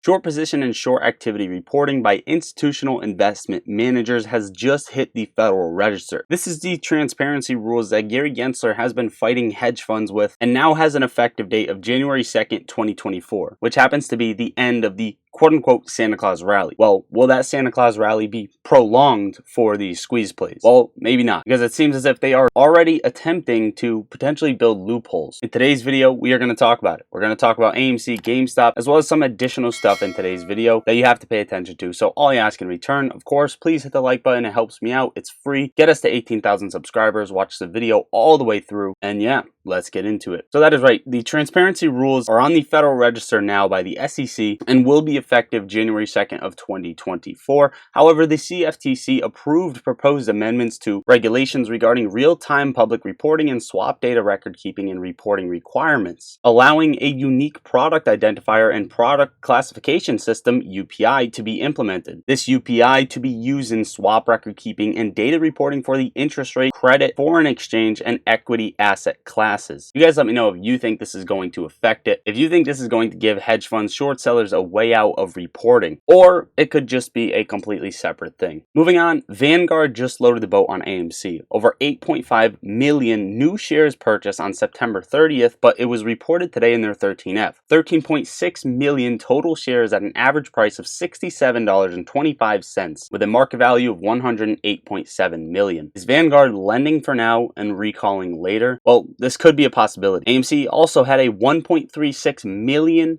Short position and short activity reporting by institutional investment managers has just hit the Federal Register. This is the transparency rules that Gary Gensler has been fighting hedge funds with and now has an effective date of January 2nd, 2024, which happens to be the end of the quote-unquote Santa Claus rally. Well, will that Santa Claus rally be prolonged for these squeeze plays? Well, maybe not, because it seems as if they are already attempting to potentially build loopholes. In today's video, we are going to talk about it. We're going to talk about AMC, GameStop, as well as some additional stuff in today's video that you have to pay attention to. So all I ask in return, of course, please hit the like button. It helps me out. It's free. Get us to 18,000 subscribers. Watch the video all the way through. And yeah, let's get into it. So that is right. The transparency rules are on the Federal Register now by the SEC and will be effective January 2nd of 2024. However, the CFTC approved proposed amendments to regulations regarding real-time public reporting and swap data record keeping and reporting requirements, allowing a unique product identifier and product classification system, UPI, to be implemented. This UPI to be used in swap record keeping and data reporting for the interest rate, credit, foreign exchange, and equity asset classes. You guys let me know if you think this is going to affect it, if you think this is going to give hedge funds short sellers a way out of reporting, or it could just be a completely separate thing. Moving on, Vanguard just loaded the boat on AMC. Over 8.5 million new shares purchased on September 30th, but it was reported today in their 13F. 13.6 million total shares at an average price of $67.25 with a market value of $108.7 million. Is Vanguard lending for now and recalling later? Well, this could be a possibility. AMC also had a $1.36 million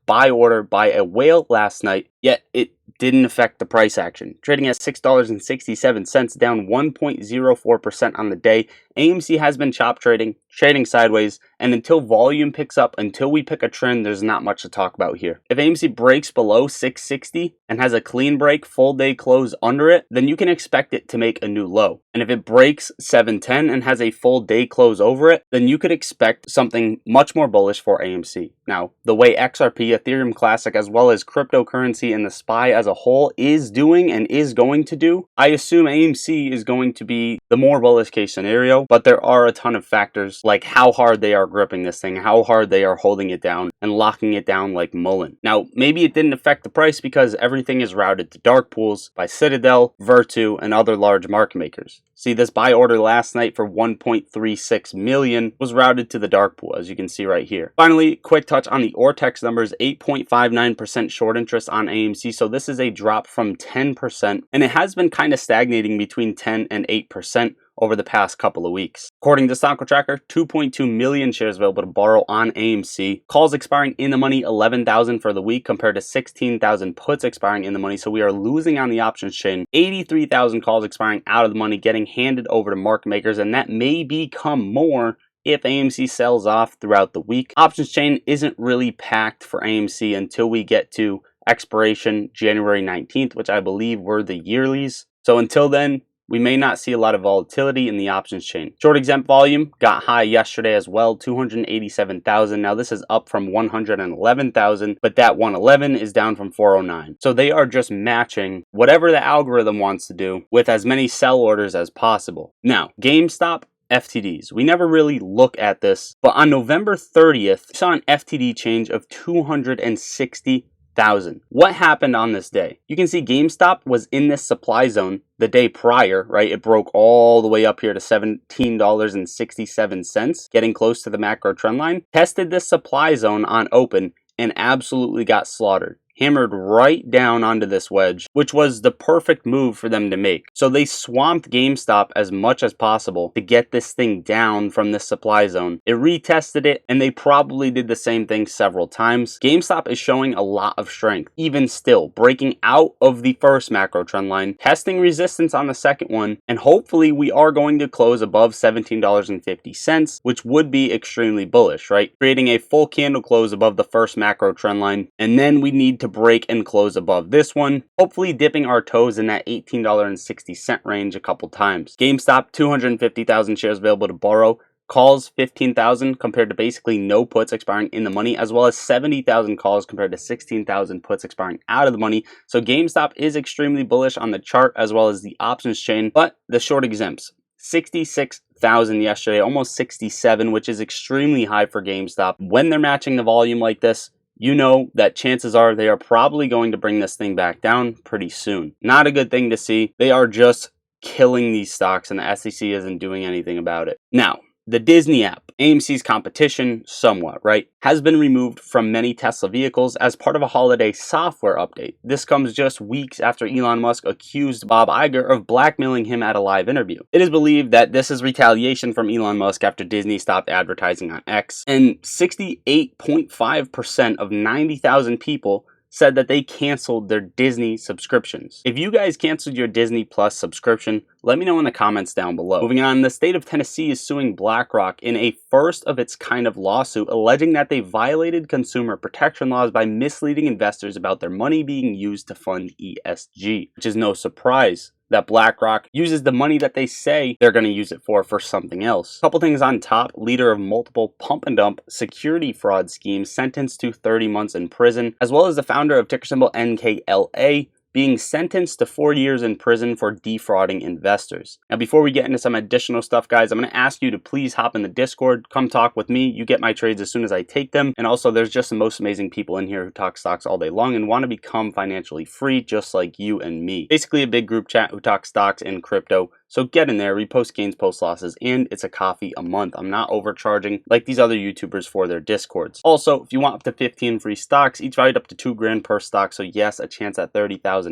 buy order by a whale last night, yet it didn't affect the price action. Trading at $6.67, down 1.04% on the day. AMC has been chop trading sideways, and until volume picks up, until we pick a trend, there's not much to talk about here. If AMC breaks below 660 and has a clean break, full day close under it, then you can expect it to make a new low. And if it breaks 710 and has a full day close over it, then you could expect something much more bullish for AMC. Now, the way XRP, Ethereum Classic, as well as cryptocurrency and the SPY as a whole is doing and is going to do, I assume AMC is going to be the more bullish case scenario, but there are a ton of factors like how hard they are gripping this thing, how hard they are holding it down and locking it down like Mullen. Now, maybe it didn't affect the price because everything is routed to dark pools by Citadel, Virtu, and other large market makers. See, this buy order last night for 1.36 million was routed to the dark pool, as you can see right here. Finally, quick touch on the Ortex numbers, 8.59% short interest on AMC, so this is a drop from 10%, and it has been kind of stagnating between 10 and 8% over the past couple of weeks. According to Stock Tracker, 2.2 million shares available to borrow on AMC. Calls expiring in the money, 11,000 for the week compared to 16,000 puts expiring in the money. So we are losing on the options chain. 83,000 calls expiring out of the money, getting handed over to market makers, and that may become more if AMC sells off throughout the week. Options chain isn't really packed for AMC until we get to expiration January 19th, which I believe were the yearlies. So until then, we may not see a lot of volatility in the options chain. Short exempt volume got high yesterday as well, 287,000. Now this is up from 111,000, but that 111 is down from 409. So they are just matching whatever the algorithm wants to do with as many sell orders as possible. Now, GameStop, FTDs. We never really look at this, but on November 30th, we saw an FTD change of 260,000. What happened on this day? You can see GameStop was in this supply zone the day prior, right? It broke all the way up here to $17.67, getting close to the macro trend line. Tested this supply zone on open and absolutely got slaughtered. Hammered right down onto this wedge, which was the perfect move for them to make. So they swamped GameStop as much as possible to get this thing down from this supply zone. It retested it, and they probably did the same thing several times. GameStop is showing a lot of strength, even still, breaking out of the first macro trend line, testing resistance on the second one, and hopefully we are going to close above $17.50, which would be extremely bullish, right? Creating a full candle close above the first macro trend line, and then we need to break and close above this one, hopefully dipping our toes in that $18.60 range a couple times. GameStop, 250,000 shares available to borrow. Calls 15,000 compared to basically no puts expiring in the money, as well as 70,000 calls compared to 16,000 puts expiring out of the money. So GameStop is extremely bullish on the chart as well as the options chain, but the short exempts, 66,000 yesterday, almost 67, which is extremely high for GameStop. When they're matching the volume like this, you know that chances are they are probably going to bring this thing back down pretty soon. Not a good thing to see. They are just killing these stocks and the SEC isn't doing anything about it. Now, the Disney app, AMC's competition somewhat, right, has been removed from many Tesla vehicles as part of a holiday software update. This comes just weeks after Elon Musk accused Bob Iger of blackmailing him at a live interview. It is believed that this is retaliation from Elon Musk after Disney stopped advertising on X, and 68.5% of 90,000 people said that they canceled their Disney subscriptions. If you guys canceled your Disney Plus subscription, let me know in the comments down below. Moving on, the state of Tennessee is suing BlackRock in a first of its kind of lawsuit alleging that they violated consumer protection laws by misleading investors about their money being used to fund ESG, which is no surprise that BlackRock uses the money that they say they're going to use it for something else. Couple things on top: leader of multiple pump and dump security fraud schemes sentenced to 30 months in prison, as well as the founder of ticker symbol NKLA being sentenced to 4 years in prison for defrauding investors. Now, before we get into some additional stuff, guys, I'm going to ask you to please hop in the Discord, come talk with me. You get my trades as soon as I take them. And also, there's just the most amazing people in here who talk stocks all day long and want to become financially free, just like you and me. Basically, a big group chat who talks stocks and crypto. So get in there, repost gains, post losses, and it's a coffee a month. I'm not overcharging like these other YouTubers for their Discords. Also, if you want up to 15 free stocks, each valued up to $2 grand per stock. So yes, a chance at $30,000.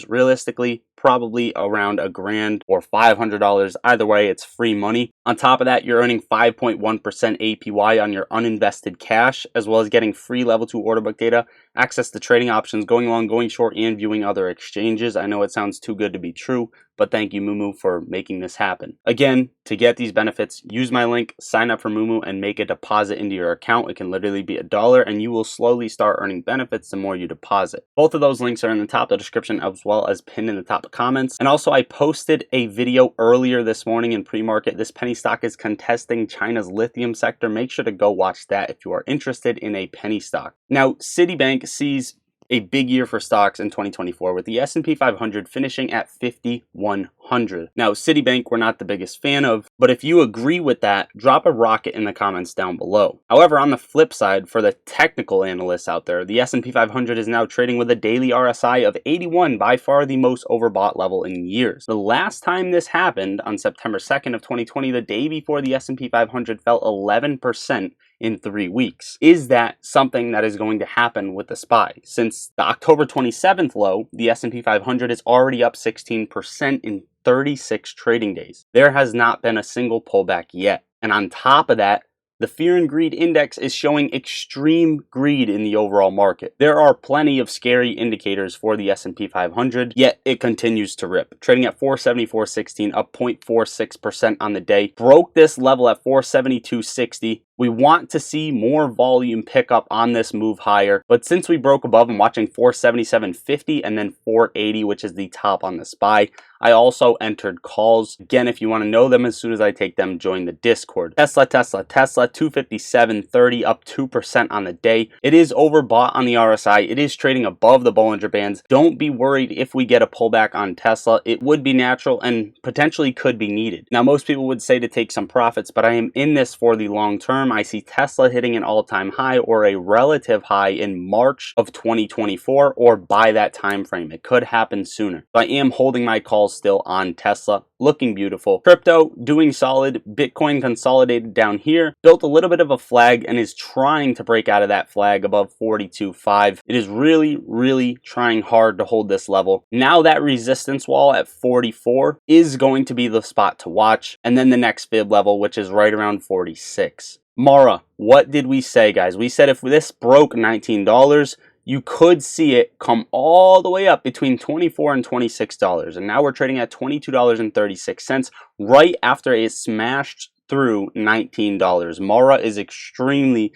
Realistically, probably around $1,000 or $500. Either way, it's free money. On top of that, you're earning 5.1% APY on your uninvested cash, as well as getting free level 2 order book data, access to trading options, going long, going short, and viewing other exchanges. I know it sounds too good to be true, but thank you, Moomoo, for making this happen. Again, to get these benefits, use my link, sign up for Moomoo, and make a deposit into your account. It can literally be $1, and you will slowly start earning benefits the more you deposit. Both of those links are in the top of the description, as well as pinned in the top comments. And also, I posted a video earlier this morning in pre-market. This penny stock is contesting China's lithium sector. Make sure to go watch that if you are interested in a penny stock. Now, Citibank sees a big year for stocks in 2024, with the S&P 500 finishing at 5,100. Now, Citibank, we're not the biggest fan of, but if you agree with that, drop a rocket in the comments down below. However, on the flip side, for the technical analysts out there, the S&P 500 is now trading with a daily RSI of 81, by far the most overbought level in years. The last time this happened, on September 2nd of 2020, the day before the S&P 500 fell 11% in 3 weeks. Is that something that is going to happen with the SPY? Since the October 27th low, the S&P 500 is already up 16% in 36 trading days. There has not been a single pullback yet. And on top of that, the Fear and Greed Index is showing extreme greed in the overall market. There are plenty of scary indicators for the S&P 500, yet it continues to rip. Trading at 474.16, up 0.46% on the day. Broke this level at 472.60. We want to see more volume pick up on this move higher, but since we broke above, I'm watching 477.50 and then 480, which is the top on the SPY. I also entered calls. Again, if you want to know them as soon as I take them, join the Discord. Tesla, 257.30, up 2% on the day. It is overbought on the RSI. It is trading above the Bollinger Bands. Don't be worried if we get a pullback on Tesla. It would be natural and potentially could be needed. Now, most people would say to take some profits, but I am in this for the long term. I see Tesla hitting an all-time high or a relative high in March of 2024 or by that time frame. It could happen sooner. So I am holding my calls still on Tesla. Looking beautiful. Crypto doing solid. Bitcoin consolidated down here. Built a little bit of a flag and is trying to break out of that flag above 42.5. It is really trying hard to hold this level. Now that resistance wall at 44 is going to be the spot to watch. And then the next fib level, which is right around 46. Mara, what did we say, guys? We said if this broke $19, you could see it come all the way up between $24 and $26. And now we're trading at $22.36 right after it smashed through $19. Mara is extremely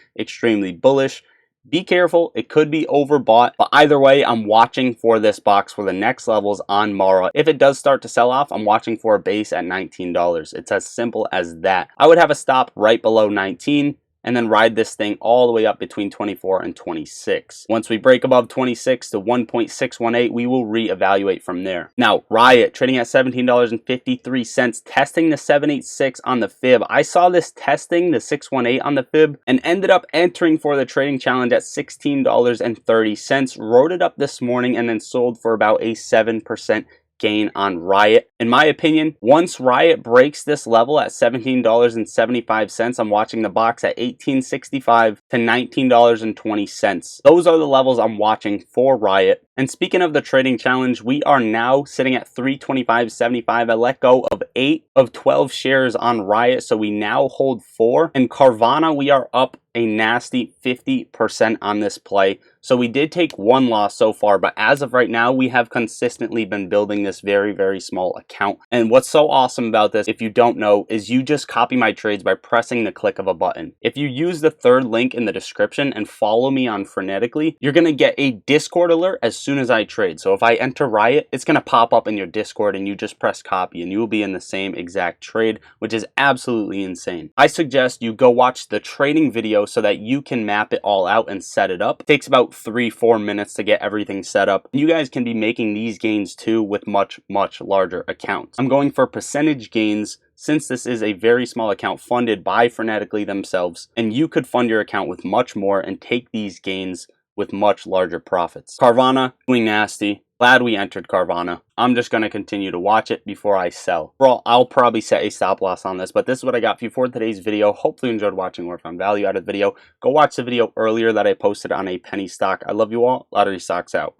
bullish. Be careful, it could be overbought, but either way, I'm watching for this box for the next levels on Mara. If it does start to sell off, I'm watching for a base at $19. It's as simple as that. I would have a stop right below 19. and then ride this thing all the way up between 24 and 26. Once we break above 26 to 1.618, we will reevaluate from there. Now, Riot trading at $17.53, testing the 786 on the fib. I saw this testing the 618 on the fib and ended up entering for the trading challenge at $16.30. Wrote it up this morning and then sold for about a 7% gain on Riot. In my opinion, once Riot breaks this level at $17.75, I'm watching the box at $18.65 to $19.20. Those are the levels I'm watching for Riot. And speaking of the trading challenge, we are now sitting at 325.75. I let go of 8 of 12 shares on Riot, so we now hold 4. And Carvana, we are up a nasty 50% on this play. So we did take 1 loss so far, but as of right now, we have consistently been building this very, very small account. And what's so awesome about this, if you don't know, is you just copy my trades by pressing the click of a button. If you use the third link in the description and follow me on Frenetically, you're going to get a Discord alert as soon as I trade. So if I enter Riot, it's going to pop up in your Discord and you just press copy and you will be in the same exact trade, which is absolutely insane. I suggest you go watch the trading video so that you can map it all out and set it up. It takes about 3-4 minutes to get everything set up. You guys can be making these gains too with much larger accounts. I'm going for percentage gains since this is a very small account funded by Frenetically themselves, and you could fund your account with much more and take these gains with much larger profits. Carvana doing nasty. Glad we entered Carvana. I'm just going to continue to watch it before I sell. I'll probably set a stop loss on this, but this is what I got for you for today's video. Hopefully you enjoyed watching or found value out of the video. Go watch the video earlier that I posted on a penny stock. I love you all. Lottery Stocks out.